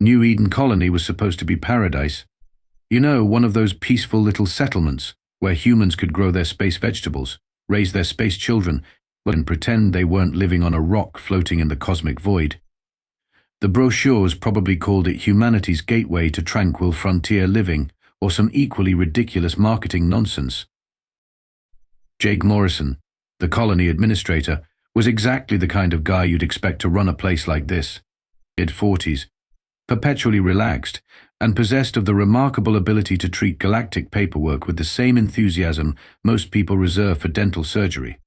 New Eden Colony was supposed to be paradise. You know, one of those peaceful little settlements where humans could grow their space vegetables, raise their space children, and pretend they weren't living on a rock floating in the cosmic void. The brochures probably called it humanity's gateway to tranquil frontier living, or some equally ridiculous marketing nonsense. Jake Morrison, the colony administrator, was exactly the kind of guy you'd expect to run a place like this. Mid-40s, perpetually relaxed, and possessed of the remarkable ability to treat galactic paperwork with the same enthusiasm most people reserve for dental surgery.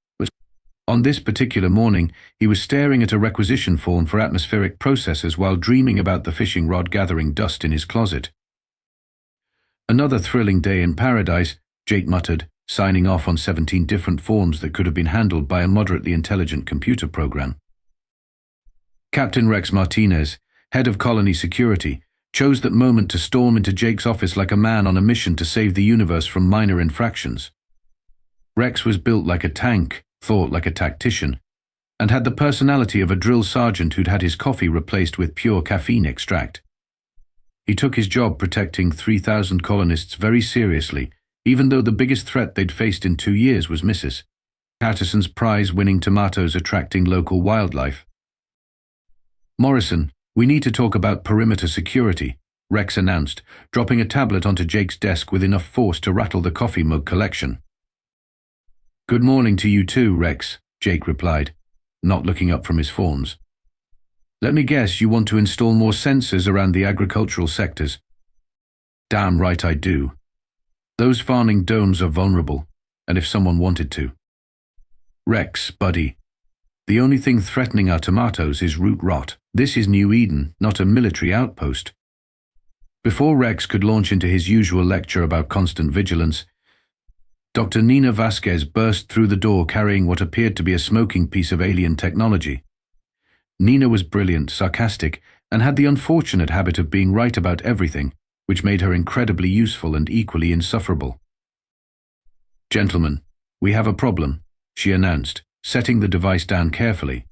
On this particular morning, he was staring at a requisition form for atmospheric processors while dreaming about the fishing rod gathering dust in his closet. Another thrilling day in paradise, Jake muttered, signing off on 17 different forms that could have been handled by a moderately intelligent computer program. Captain Rex Martinez, head of colony security, chose that moment to storm into Jake's office like a man on a mission to save the universe from minor infractions. Rex was built like a tank, thought like a tactician, and had the personality of a drill sergeant who'd had his coffee replaced with pure caffeine extract. He took his job protecting 3,000 colonists very seriously, even though the biggest threat they'd faced in 2 years was Mrs. Patterson's prize-winning tomatoes attracting local wildlife. "Morrison, we need to talk about perimeter security," Rex announced, dropping a tablet onto Jake's desk with enough force to rattle the coffee mug collection. "Good morning to you too, Rex," Jake replied, not looking up from his forms. "Let me guess you want to install more sensors around the agricultural sectors." "Damn right I do. Those farming domes are vulnerable, and if someone wanted to." "Rex, buddy, the only thing threatening our tomatoes is root rot. This is New Eden, not a military outpost." Before Rex could launch into his usual lecture about constant vigilance, Dr. Nina Vasquez burst through the door carrying what appeared to be a smoking piece of alien technology. Nina was brilliant, sarcastic, and had the unfortunate habit of being right about everything, which made her incredibly useful and equally insufferable. "Gentlemen, we have a problem," she announced, setting the device down carefully.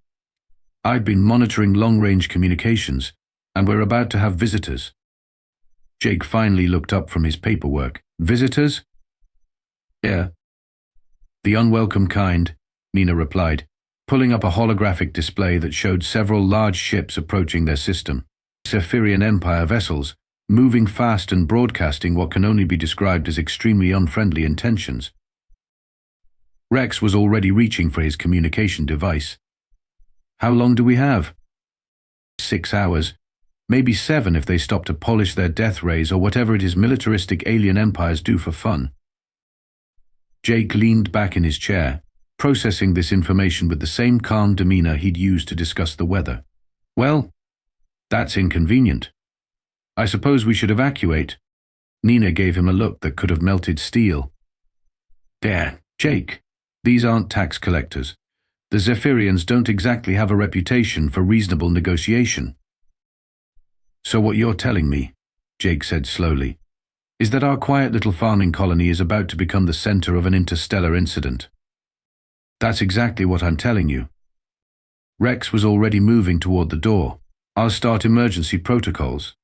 "I've been monitoring long-range communications, and we're about to have visitors." Jake finally looked up from his paperwork. "Visitors?" "Yeah." "The unwelcome kind," Nina replied, pulling up a holographic display that showed several large ships approaching their system. Zephyrian Empire vessels, moving fast and broadcasting what can only be described as extremely unfriendly intentions. Rex was already reaching for his communication device. "How long do we have?" 6 hours. Maybe 7 if they stop to polish their death rays or whatever it is militaristic alien empires do for fun. Jake leaned back in his chair, processing this information with the same calm demeanor he'd used to discuss the weather. "Well, that's inconvenient. I suppose we should evacuate." Nina gave him a look that could have melted steel. "There, Jake, these aren't tax collectors. The Zephyrians don't exactly have a reputation for reasonable negotiation." "So what you're telling me," Jake said slowly, "is that our quiet little farming colony is about to become the center of an interstellar incident." "That's exactly what I'm telling you." Rex was already moving toward the door. "I'll start emergency protocols."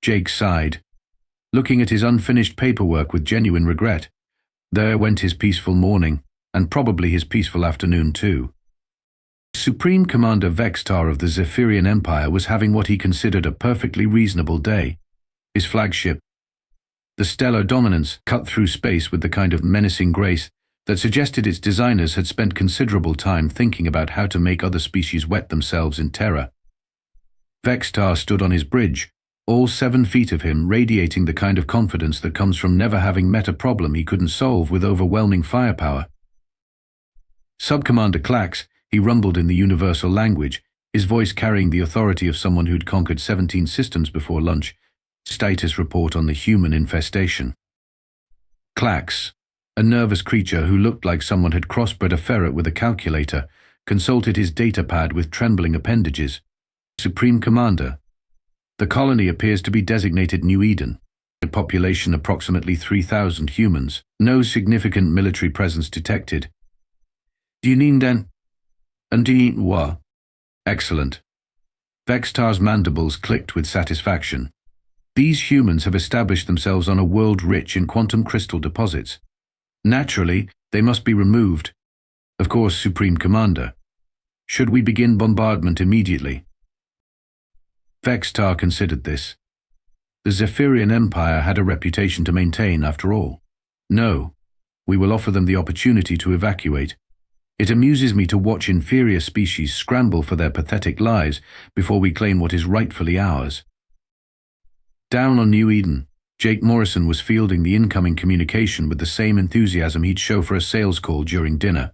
Jake sighed, looking at his unfinished paperwork with genuine regret. There went his peaceful morning, and probably his peaceful afternoon too. Supreme Commander Vextar of the Zephyrian Empire was having what he considered a perfectly reasonable day. His flagship, the Stellar Dominance, cut through space with the kind of menacing grace that suggested its designers had spent considerable time thinking about how to make other species wet themselves in terror. Vextar stood on his bridge, all 7 feet of him radiating the kind of confidence that comes from never having met a problem he couldn't solve with overwhelming firepower. "Sub-Commander Clax," he rumbled in the universal language, his voice carrying the authority of someone who'd conquered 17 systems before lunch. "Status report on the human infestation." Clax, a nervous creature who looked like someone had crossbred a ferret with a calculator, consulted his datapad with trembling appendages. "Supreme Commander, the colony appears to be designated New Eden. A population approximately 3,000 humans. No significant military presence detected." "Do you need then? And do you need what?" "Excellent. Vextar's mandibles clicked with satisfaction. These humans have established themselves on a world rich in quantum crystal deposits. Naturally, they must be removed. Of course, Supreme Commander. Should we begin bombardment immediately? Vextar considered this. The Zephyrian Empire had a reputation to maintain, after all. No, we will offer them the opportunity to evacuate. It amuses me to watch inferior species scramble for their pathetic lives before we claim what is rightfully ours. Down on New Eden, Jake Morrison was fielding the incoming communication with the same enthusiasm he'd show for a sales call during dinner.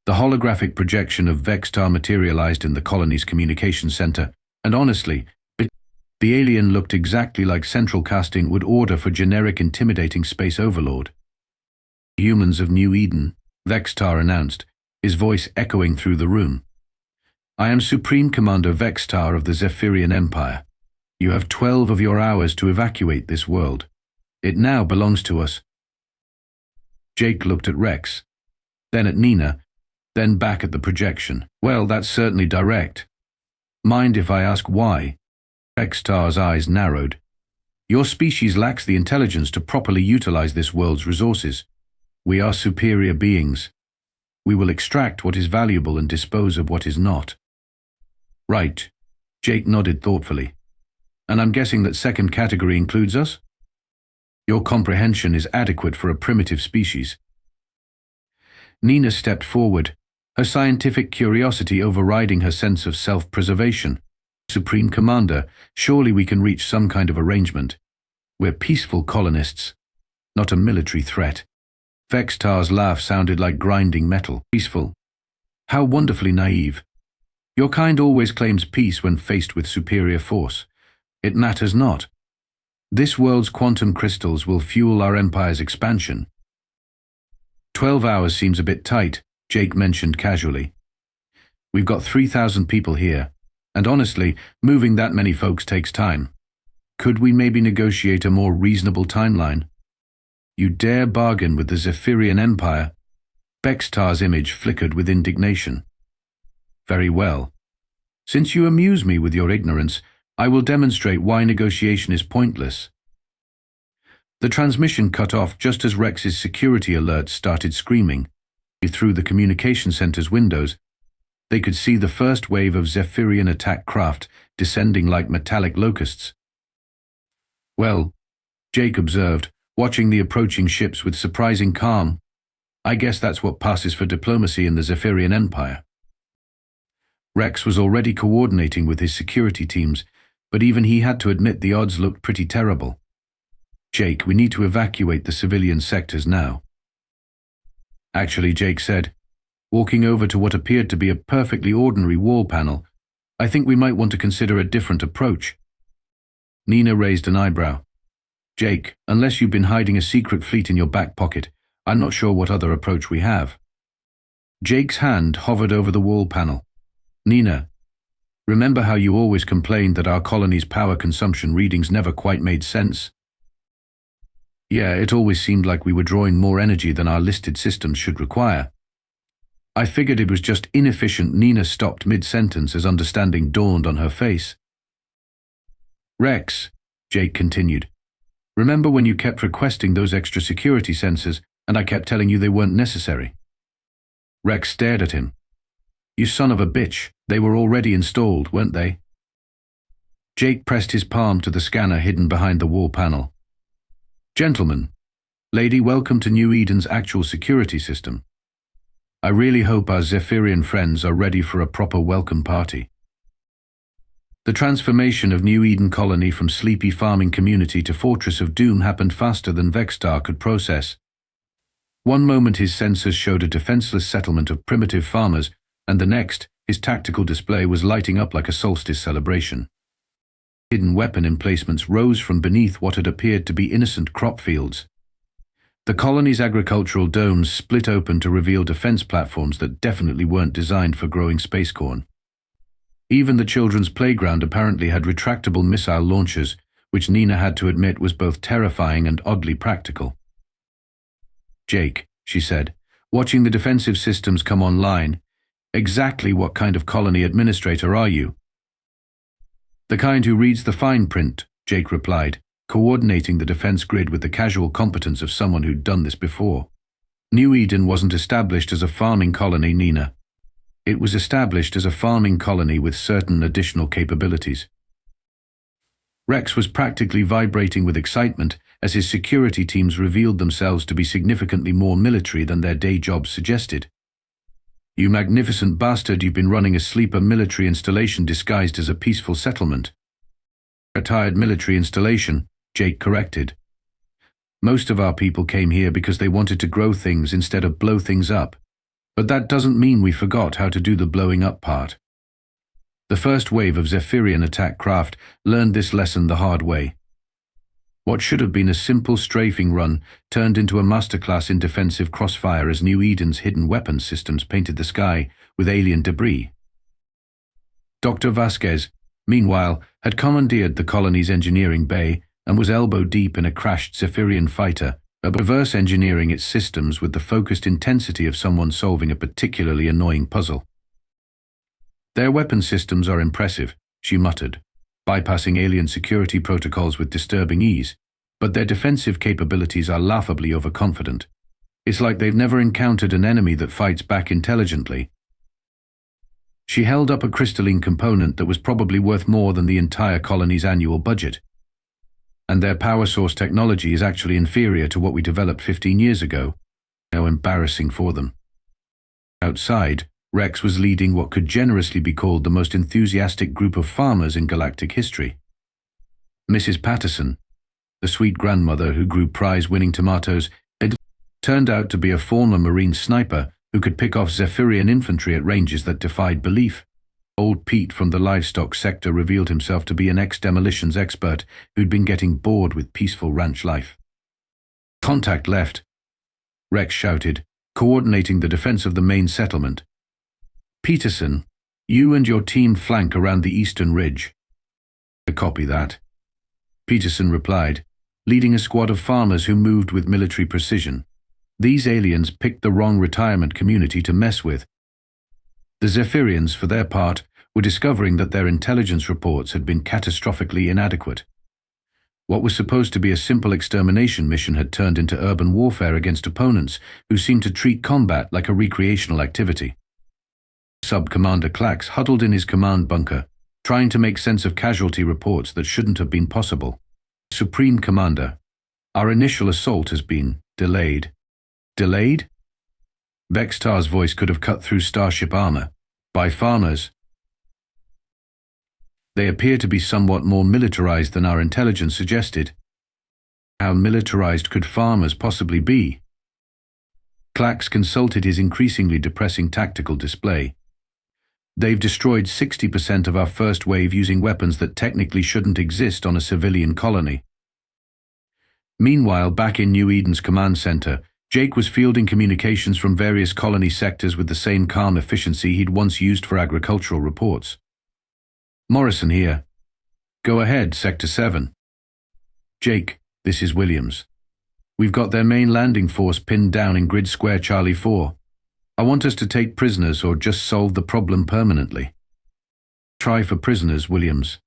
The holographic projection of Vextar materialized in the colony's communication center, and honestly, the alien looked exactly like central casting would order for generic intimidating space overlord. Humans of New Eden, Vextar announced, his voice echoing through the room. I am Supreme Commander Vextar of the Zephyrian Empire. You have 12 of your hours to evacuate this world. It now belongs to us. Jake looked at Rex, then at Nina, then back at the projection. Well, that's certainly direct. Mind if I ask why? Vextar's eyes narrowed. Your species lacks the intelligence to properly utilize this world's resources. We are superior beings. We will extract what is valuable and dispose of what is not. Right. Jake nodded thoughtfully. And I'm guessing that second category includes us? Your comprehension is adequate for a primitive species. Nina stepped forward, her scientific curiosity overriding her sense of self-preservation. Supreme Commander, surely we can reach some kind of arrangement. We're peaceful colonists, not a military threat. Vextar's laugh sounded like grinding metal. Peaceful. How wonderfully naive. Your kind always claims peace when faced with superior force. It matters not. This world's quantum crystals will fuel our empire's expansion. 12 hours seems a bit tight, Jake mentioned casually. We've got 3,000 people here, and honestly, moving that many folks takes time. Could we maybe negotiate a more reasonable timeline? You dare bargain with the Zephyrian Empire? Vextar's image flickered with indignation. Very well. Since you amuse me with your ignorance, I will demonstrate why negotiation is pointless. The transmission cut off just as Rex's security alerts started screaming. Through the communication center's windows, they could see the first wave of Zephyrian attack craft descending like metallic locusts. Well, Jake observed, watching the approaching ships with surprising calm. I guess that's what passes for diplomacy in the Zephyrian Empire. Rex was already coordinating with his security teams, but even he had to admit the odds looked pretty terrible. Jake, we need to evacuate the civilian sectors now. Actually, Jake said, walking over to what appeared to be a perfectly ordinary wall panel, I think we might want to consider a different approach. Nina raised an eyebrow. Jake, unless you've been hiding a secret fleet in your back pocket, I'm not sure what other approach we have. Jake's hand hovered over the wall panel. Nina, remember how you always complained that our colony's power consumption readings never quite made sense? Yeah, it always seemed like we were drawing more energy than our listed systems should require. I figured it was just inefficient. Nina stopped mid-sentence as understanding dawned on her face. Rex, Jake continued, remember when you kept requesting those extra security sensors and I kept telling you they weren't necessary? Rex stared at him. You son of a bitch, they were already installed, weren't they? Jake pressed his palm to the scanner hidden behind the wall panel. Gentlemen, lady, welcome to New Eden's actual security system. I really hope our Zephyrian friends are ready for a proper welcome party. The transformation of New Eden colony from sleepy farming community to fortress of doom happened faster than Vextar could process. One moment his sensors showed a defenseless settlement of primitive farmers, and the next, his tactical display was lighting up like a solstice celebration. Hidden weapon emplacements rose from beneath what had appeared to be innocent crop fields. The colony's agricultural domes split open to reveal defense platforms that definitely weren't designed for growing space corn. Even the children's playground apparently had retractable missile launchers, which Nina had to admit was both terrifying and oddly practical. Jake, she said, watching the defensive systems come online, exactly what kind of colony administrator are you? The kind who reads the fine print, Jake replied, coordinating the defense grid with the casual competence of someone who'd done this before. New Eden wasn't established as a farming colony, Nina. It was established as a farming colony with certain additional capabilities. Rex was practically vibrating with excitement as his security teams revealed themselves to be significantly more military than their day jobs suggested. "You magnificent bastard, you've been running a sleeper military installation disguised as a peaceful settlement." "A tired military installation," Jake corrected. "Most of our people came here because they wanted to grow things instead of blow things up. But that doesn't mean we forgot how to do the blowing up part." The first wave of Zephyrian attack craft learned this lesson the hard way. What should have been a simple strafing run turned into a masterclass in defensive crossfire as New Eden's hidden weapons systems painted the sky with alien debris. Dr. Vasquez, meanwhile, had commandeered the colony's engineering bay and was elbow-deep in a crashed Zephyrian fighter, reverse engineering its systems with the focused intensity of someone solving a particularly annoying puzzle. "Their weapon systems are impressive," she muttered, bypassing alien security protocols with disturbing ease, "but their defensive capabilities are laughably overconfident. It's like they've never encountered an enemy that fights back intelligently." She held up a crystalline component that was probably worth more than the entire colony's annual budget. "And their power source technology is actually inferior to what we developed 15 years ago. How embarrassing for them." Outside, Rex was leading what could generously be called the most enthusiastic group of farmers in galactic history. Mrs. Patterson, the sweet grandmother who grew prize-winning tomatoes, had turned out to be a former Marine sniper who could pick off Zephyrian infantry at ranges that defied belief. Old Pete from the livestock sector revealed himself to be an ex-demolitions expert who'd been getting bored with peaceful ranch life. "Contact left," Rex shouted, coordinating the defense of the main settlement. "Peterson, you and your team flank around the eastern ridge." "I copy that," Peterson replied, leading a squad of farmers who moved with military precision. These aliens picked the wrong retirement community to mess with. The Zephyrians, for their part, were discovering that their intelligence reports had been catastrophically inadequate. What was supposed to be a simple extermination mission had turned into urban warfare against opponents who seemed to treat combat like a recreational activity. Sub-Commander Clax huddled in his command bunker, trying to make sense of casualty reports that shouldn't have been possible. "Supreme Commander, our initial assault has been delayed." "Delayed?" Vextar's voice could have cut through starship armor. "By farmers. They appear to be somewhat more militarized than our intelligence suggested." "How militarized could farmers possibly be?" Clax consulted his increasingly depressing tactical display. "They've destroyed 60% of our first wave using weapons that technically shouldn't exist on a civilian colony." Meanwhile, back in New Eden's command center, Jake was fielding communications from various colony sectors with the same calm efficiency he'd once used for agricultural reports. "Morrison here. Go ahead, Sector 7. "Jake, this is Williams. We've got their main landing force pinned down in Grid Square Charlie 4. I want us to take prisoners or just solve the problem permanently." "Try for prisoners, Williams.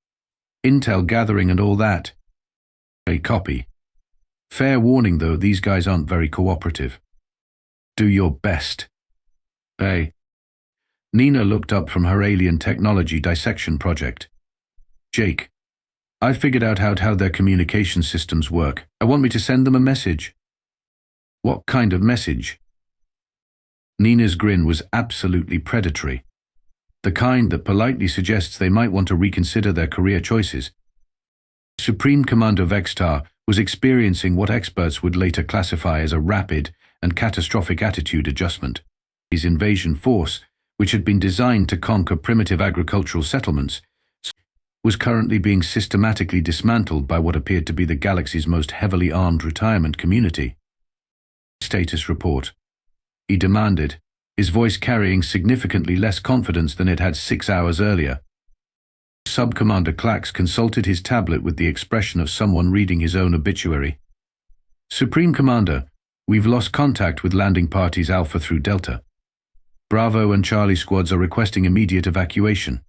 Intel gathering and all that." "A copy. Fair warning though, these guys aren't very cooperative." "Do your best." "Hey." Nina looked up from her alien technology dissection project. "Jake, I figured out how their communication systems work. I want me to send them a message." "What kind of message?" Nina's grin was absolutely predatory. The kind that politely suggests they might want to reconsider their career choices. Supreme Commander Vextar was experiencing what experts would later classify as a rapid and catastrophic attitude adjustment. His invasion force, which had been designed to conquer primitive agricultural settlements, was currently being systematically dismantled by what appeared to be the galaxy's most heavily armed retirement community. "Status report," he demanded, his voice carrying significantly less confidence than it had 6 hours earlier. Sub-Commander Clax consulted his tablet with the expression of someone reading his own obituary. "Supreme Commander, we've lost contact with landing parties Alpha through Delta. Bravo and Charlie squads are requesting immediate evacuation.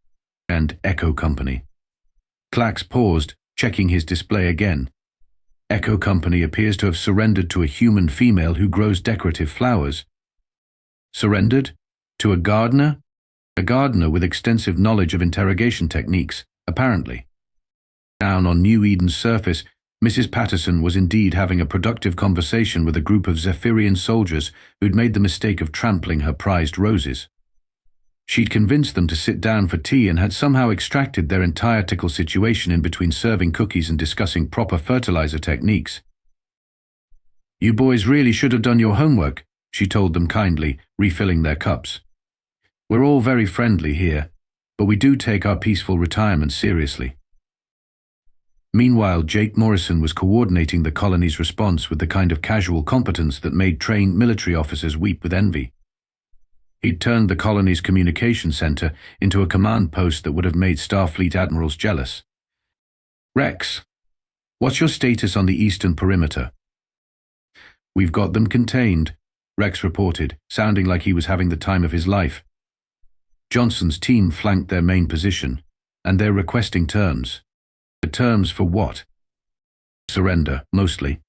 And Echo Company." Clax paused, checking his display again. Echo Company appears to have surrendered to a human female who grows decorative flowers. Surrendered? To a gardener? A gardener with extensive knowledge of interrogation techniques, apparently. Down on New Eden's surface, Mrs. Patterson was indeed having a productive conversation with a group of Zephyrian soldiers who'd made the mistake of trampling her prized roses. She'd convinced them to sit down for tea and had somehow extracted their entire tickle situation in between serving cookies and discussing proper fertilizer techniques. "You boys really should have done your homework," she told them kindly, refilling their cups. "We're all very friendly here, but we do take our peaceful retirement seriously." Meanwhile, Jake Morrison was coordinating the colony's response with the kind of casual competence that made trained military officers weep with envy. He'd turned the colony's communication center into a command post that would have made Starfleet admirals jealous. "Rex, what's your status on the eastern perimeter?" "We've got them contained," Rex reported, sounding like he was having the time of his life. "Johnson's team flanked their main position, and they're requesting terms." "The terms for what?" "Surrender, mostly.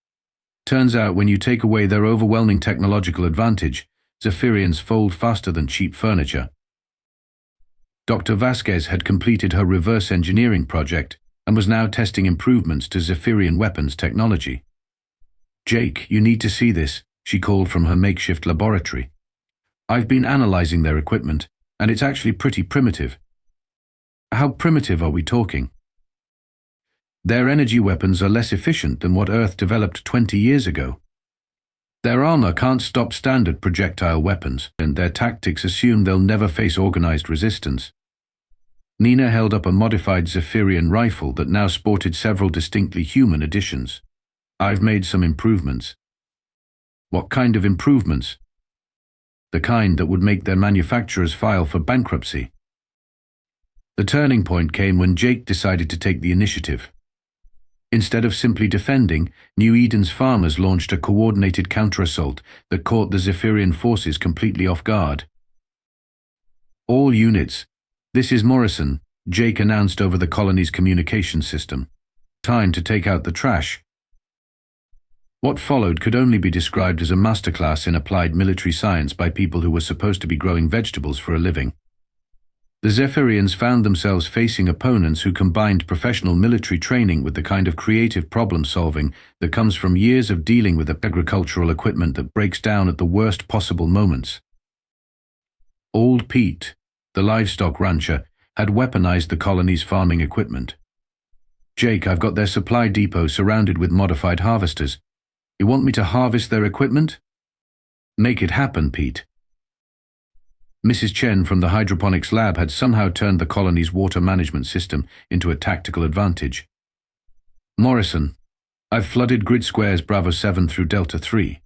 Turns out when you take away their overwhelming technological advantage, Zephyrians fold faster than cheap furniture." Dr. Vasquez had completed her reverse engineering project and was now testing improvements to Zephyrian weapons technology. "Jake, you need to see this," she called from her makeshift laboratory. "I've been analyzing their equipment, and it's actually pretty primitive." "How primitive are we talking?" "Their energy weapons are less efficient than what Earth developed 20 years ago. Their armor can't stop standard projectile weapons, and their tactics assume they'll never face organized resistance." Nina held up a modified Zephyrian rifle that now sported several distinctly human additions. "I've made some improvements." "What kind of improvements?" "The kind that would make their manufacturers file for bankruptcy." The turning point came when Jake decided to take the initiative. Instead of simply defending, New Eden's farmers launched a coordinated counterassault that caught the Zephyrian forces completely off guard. "All units, this is Morrison," Jake announced over the colony's communication system. "Time to take out the trash." What followed could only be described as a masterclass in applied military science by people who were supposed to be growing vegetables for a living. The Zephyrians found themselves facing opponents who combined professional military training with the kind of creative problem-solving that comes from years of dealing with agricultural equipment that breaks down at the worst possible moments. Old Pete, the livestock rancher, had weaponized the colony's farming equipment. "Jake, I've got their supply depot surrounded with modified harvesters. You want me to harvest their equipment?" "Make it happen, Pete." Mrs. Chen from the hydroponics lab had somehow turned the colony's water management system into a tactical advantage. "Morrison, I've flooded grid squares Bravo 7 through Delta 3.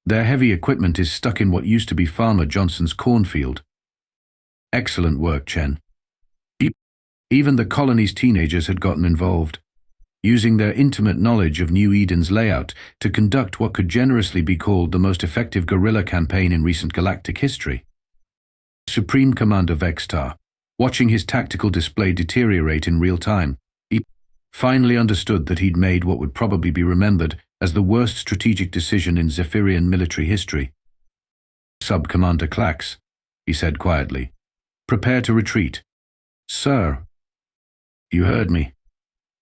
Their heavy equipment is stuck in what used to be Farmer Johnson's cornfield." "Excellent work, Chen." Even the colony's teenagers had gotten involved, using their intimate knowledge of New Eden's layout to conduct what could generously be called the most effective guerrilla campaign in recent galactic history. Supreme Commander Vextar, watching his tactical display deteriorate in real time, he finally understood that he'd made what would probably be remembered as the worst strategic decision in Zephyrian military history. "Sub-Commander Clax," he said quietly, "prepare to retreat." "Sir." "You heard me.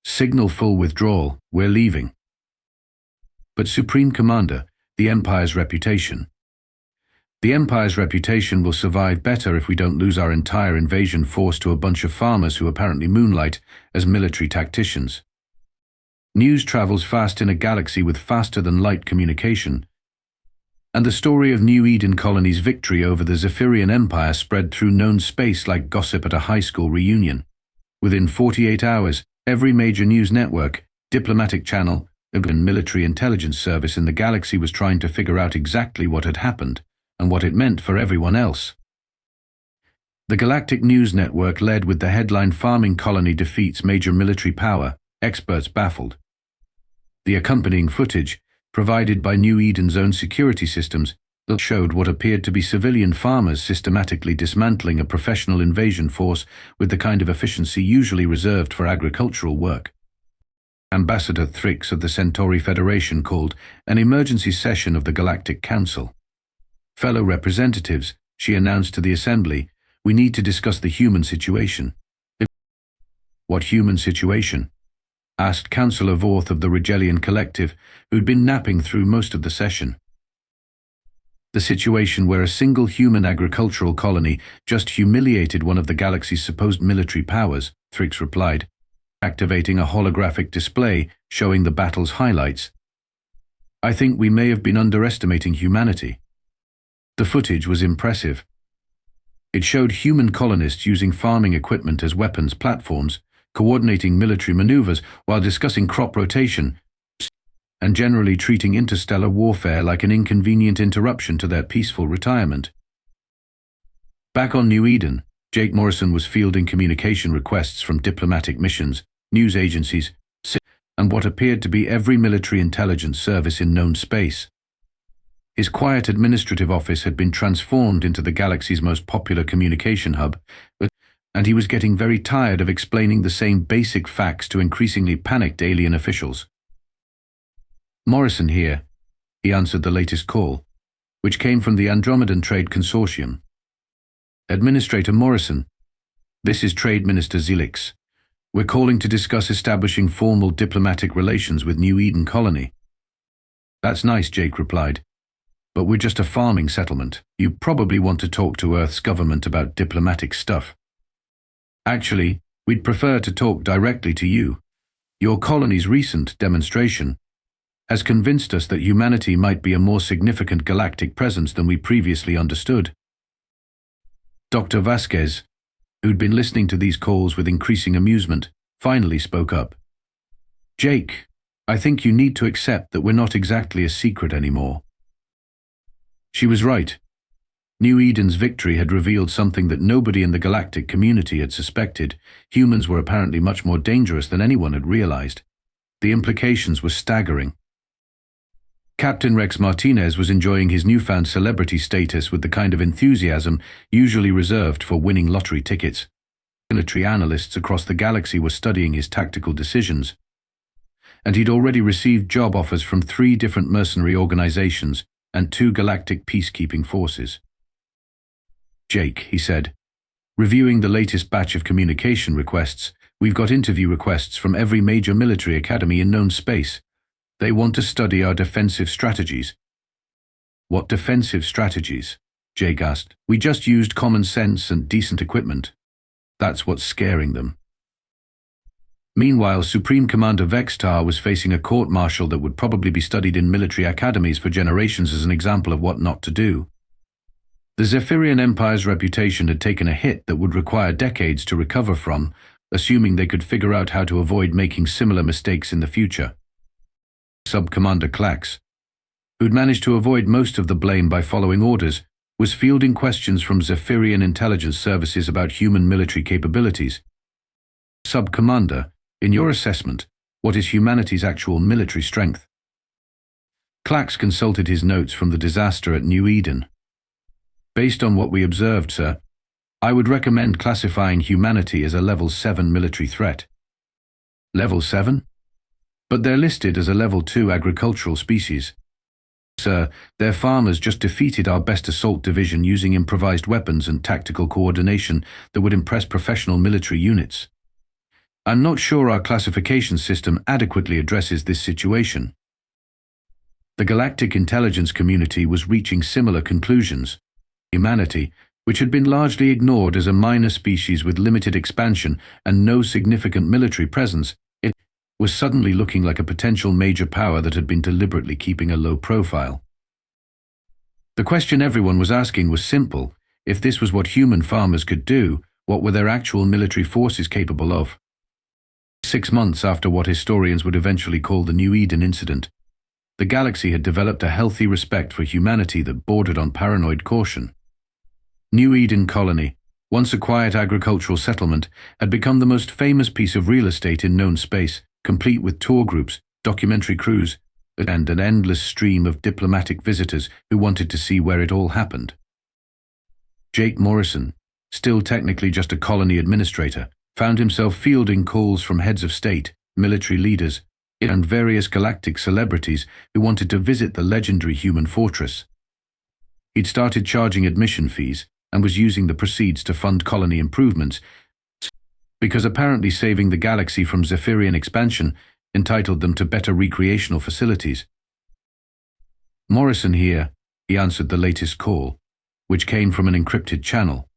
Signal full withdrawal. We're leaving." "But Supreme Commander, the Empire's reputation." "The Empire's reputation will survive better if we don't lose our entire invasion force to a bunch of farmers who apparently moonlight as military tacticians. News travels fast in a galaxy with faster-than-light communication, and the story of New Eden Colony's victory over the Zephyrian Empire spread through known space like gossip at a high school reunion. Within 48 hours, every major news network, diplomatic channel, and military intelligence service in the galaxy was trying to figure out exactly what had happened and what it meant for everyone else. The Galactic News Network led with the headline "Farming Colony Defeats Major Military Power, Experts Baffled." The accompanying footage, provided by New Eden's own security systems, that showed what appeared to be civilian farmers systematically dismantling a professional invasion force with the kind of efficiency usually reserved for agricultural work. Ambassador Thrix of the Centauri Federation called an emergency session of the Galactic Council. Fellow representatives, she announced to the Assembly, we need to discuss the human situation. What human situation? Asked Councillor Vorth of the Rigelian Collective, who'd been napping through most of the session. The situation where a single human agricultural colony just humiliated one of the galaxy's supposed military powers, Thrix replied, activating a holographic display showing the battle's highlights. I think we may have been underestimating humanity. The footage was impressive. It showed human colonists using farming equipment as weapons platforms, coordinating military maneuvers while discussing crop rotation, and generally treating interstellar warfare like an inconvenient interruption to their peaceful retirement. Back on New Eden, Jake Morrison was fielding communication requests from diplomatic missions, news agencies, and what appeared to be every military intelligence service in known space. His quiet administrative office had been transformed into the galaxy's most popular communication hub, and he was getting very tired of explaining the same basic facts to increasingly panicked alien officials. Morrison here, he answered the latest call, which came from the Andromedan Trade Consortium. Administrator Morrison, this is Trade Minister Zelix. We're calling to discuss establishing formal diplomatic relations with New Eden Colony. That's nice, Jake replied. But we're just a farming settlement. You probably want to talk to Earth's government about diplomatic stuff. Actually, we'd prefer to talk directly to you. Your colony's recent demonstration has convinced us that humanity might be a more significant galactic presence than we previously understood. Dr. Vasquez, who'd been listening to these calls with increasing amusement, finally spoke up. Jake, I think you need to accept that we're not exactly a secret anymore. She was right. New Eden's victory had revealed something that nobody in the galactic community had suspected. Humans were apparently much more dangerous than anyone had realized. The implications were staggering. Captain Rex Martinez was enjoying his newfound celebrity status with the kind of enthusiasm usually reserved for winning lottery tickets. Military analysts across the galaxy were studying his tactical decisions, and he'd already received job offers from 3 different mercenary organizations and 2 galactic peacekeeping forces. Jake, he said, reviewing the latest batch of communication requests, we've got interview requests from every major military academy in known space. They want to study our defensive strategies. What defensive strategies? Jake asked. We just used common sense and decent equipment. That's what's scaring them. Meanwhile, Supreme Commander Vextar was facing a court-martial that would probably be studied in military academies for generations as an example of what not to do. The Zephyrian Empire's reputation had taken a hit that would require decades to recover from, assuming they could figure out how to avoid making similar mistakes in the future. Sub-Commander Klax, who'd managed to avoid most of the blame by following orders, was fielding questions from Zephyrian intelligence services about human military capabilities. Sub-Commander, in your assessment, what is humanity's actual military strength? Klax consulted his notes from the disaster at New Eden. Based on what we observed, sir, I would recommend classifying humanity as a Level 7 military threat. Level 7? But they're listed as a Level 2 agricultural species. Sir, their farmers just defeated our best assault division using improvised weapons and tactical coordination that would impress professional military units. I'm not sure our classification system adequately addresses this situation. The galactic intelligence community was reaching similar conclusions. Humanity, which had been largely ignored as a minor species with limited expansion and no significant military presence, was suddenly looking like a potential major power that had been deliberately keeping a low profile. The question everyone was asking was simple. If this was what human farmers could do, what were their actual military forces capable of? 6 months after what historians would eventually call the New Eden incident, the galaxy had developed a healthy respect for humanity that bordered on paranoid caution. New Eden Colony, once a quiet agricultural settlement, had become the most famous piece of real estate in known space, complete with tour groups, documentary crews, and an endless stream of diplomatic visitors who wanted to see where it all happened. Jake Morrison, still technically just a colony administrator, found himself fielding calls from heads of state, military leaders, and various galactic celebrities who wanted to visit the legendary human fortress. He'd started charging admission fees and was using the proceeds to fund colony improvements, because apparently saving the galaxy from Zephyrian expansion entitled them to better recreational facilities. "Morrison here," he answered the latest call, which came from an encrypted channel.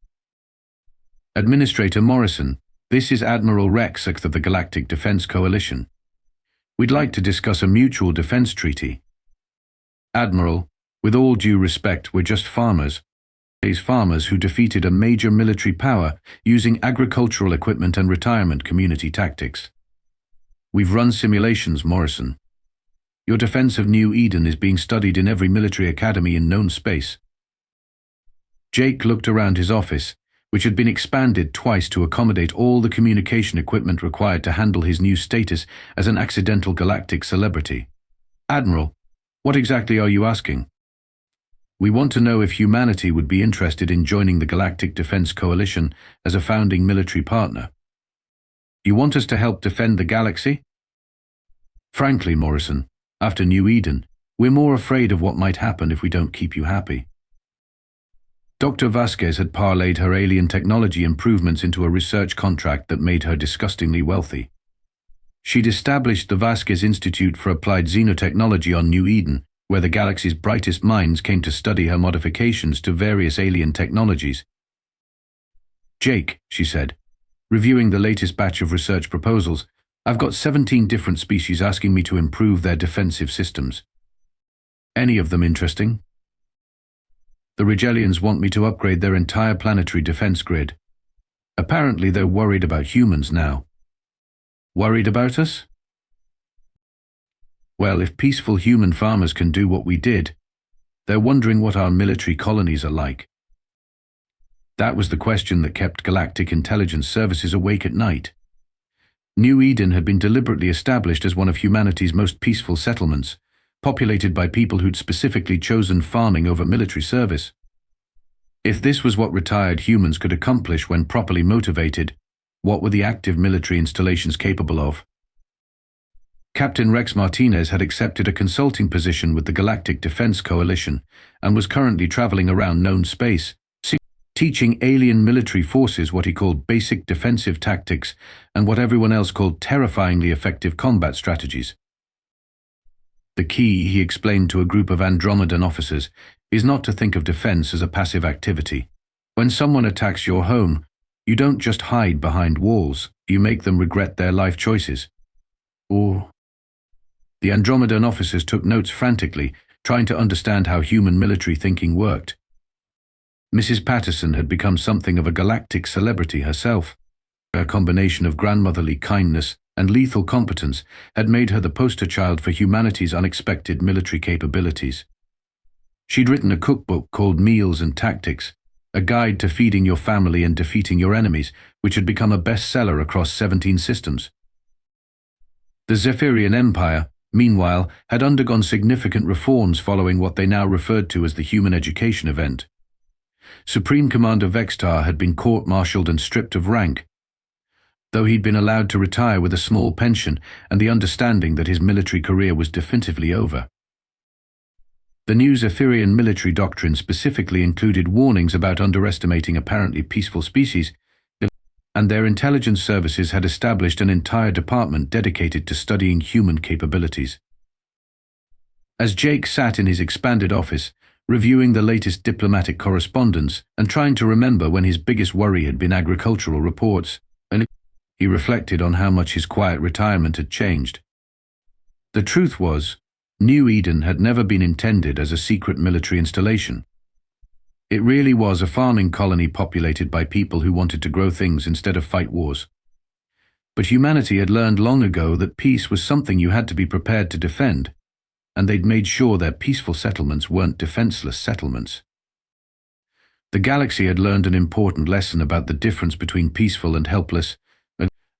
"Administrator Morrison, this is Admiral Rex of the Galactic Defense Coalition. We'd like to discuss a mutual defense treaty." "Admiral, with all due respect, we're just farmers. These farmers who defeated a major military power using agricultural equipment and retirement community tactics. We've run simulations, Morrison. Your defense of New Eden is being studied in every military academy in known space." Jake looked around his office, which had been expanded twice to accommodate all the communication equipment required to handle his new status as an accidental galactic celebrity. "Admiral, what exactly are you asking?" "We want to know if humanity would be interested in joining the Galactic Defense Coalition as a founding military partner." "You want us to help defend the galaxy?" "Frankly, Morrison, after New Eden, we're more afraid of what might happen if we don't keep you happy." Dr. Vasquez had parlayed her alien technology improvements into a research contract that made her disgustingly wealthy. She'd established the Vasquez Institute for Applied Xenotechnology on New Eden, where the galaxy's brightest minds came to study her modifications to various alien technologies. "Jake," she said, reviewing the latest batch of research proposals, "I've got 17 different species asking me to improve their defensive systems. Any of them interesting?" "The Regellians want me to upgrade their entire planetary defense grid. Apparently they're worried about humans now." "Worried about us?" "Well, if peaceful human farmers can do what we did, they're wondering what our military colonies are like." That was the question that kept galactic intelligence services awake at night. New Eden had been deliberately established as one of humanity's most peaceful settlements, populated by people who'd specifically chosen farming over military service. If this was what retired humans could accomplish when properly motivated, what were the active military installations capable of? Captain Rex Martinez had accepted a consulting position with the Galactic Defense Coalition and was currently traveling around known space, teaching alien military forces what he called basic defensive tactics and what everyone else called terrifyingly effective combat strategies. "The key," he explained to a group of Andromedan officers, "is not to think of defense as a passive activity. When someone attacks your home, you don't just hide behind walls, you make them regret their life choices." Or the Andromedan officers took notes frantically, trying to understand how human military thinking worked. Mrs. Patterson had become something of a galactic celebrity herself. Her combination of grandmotherly kindness and lethal competence had made her the poster child for humanity's unexpected military capabilities. She'd written a cookbook called Meals and Tactics, a guide to feeding your family and defeating your enemies, which had become a bestseller across 17 systems. The Zephyrian Empire, meanwhile, had undergone significant reforms following what they now referred to as the Human Education Event. Supreme Commander Vextar had been court-martialed and stripped of rank, though he'd been allowed to retire with a small pension and the understanding that his military career was definitively over. The new Zephyrian military doctrine specifically included warnings about underestimating apparently peaceful species, and their intelligence services had established an entire department dedicated to studying human capabilities. As Jake sat in his expanded office, reviewing the latest diplomatic correspondence and trying to remember when his biggest worry had been agricultural reports, he reflected on how much his quiet retirement had changed. The truth was, New Eden had never been intended as a secret military installation. It really was a farming colony populated by people who wanted to grow things instead of fight wars. But humanity had learned long ago that peace was something you had to be prepared to defend, and they'd made sure their peaceful settlements weren't defenseless settlements. The galaxy had learned an important lesson about the difference between peaceful and helpless,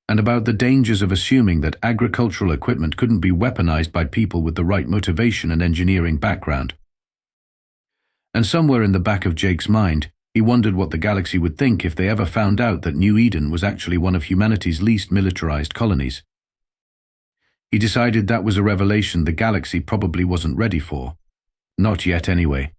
and about the dangers of assuming that agricultural equipment couldn't be weaponized by people with the right motivation and engineering background. And somewhere in the back of Jake's mind, he wondered what the galaxy would think if they ever found out that New Eden was actually one of humanity's least militarized colonies. He decided that was a revelation the galaxy probably wasn't ready for. Not yet, anyway.